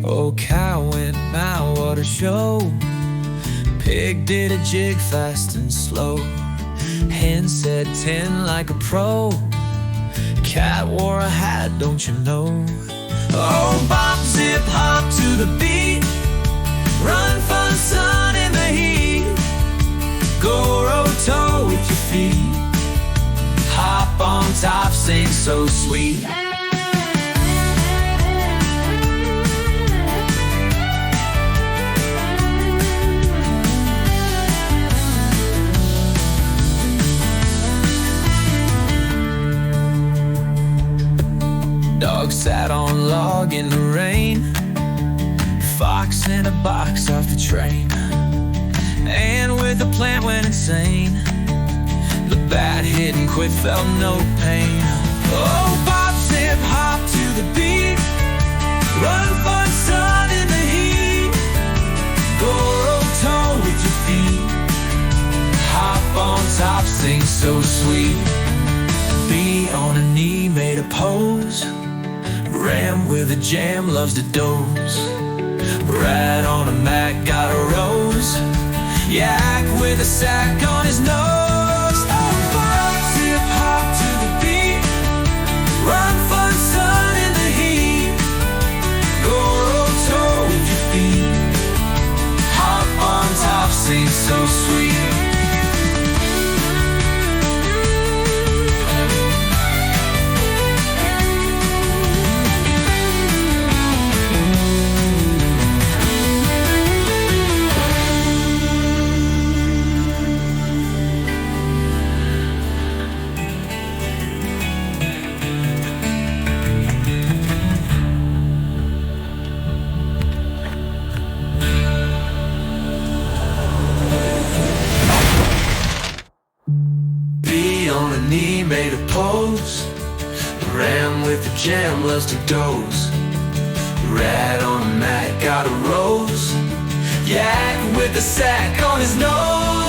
Oh, cow went my water show. Pig did a jig fast and slow. Hen said 10 like a pro. Cat wore a hat, don't you know? Oh, bop, zip, hop to the beat. Run, fun, sun in the heat. Go row-toe with your feet. Hop on top, sing so sweet. Dog sat on log in the rain. Fox in a box off the train. And with the plant went insane. The bat hit and quit, felt no pain. Oh, pop, zip, hop to the beat. Run, fun, sun in the heat. Go row-toe with your feet. Hop on top, sing so sweet. Bee on a knee made a pose. Ram with a jam loves to doze. Rat on a mat got a rose. Yak with a sack on his nose. Oh, pop, zip, hop to the beat. Run, fun, sun in the heat. Go row-toe with your feet. Hop on top, sing so sweet. On a knee made a pose. Ram with the jam loves to doze. Rat on a mat got a rose. Yak with the sack on his nose.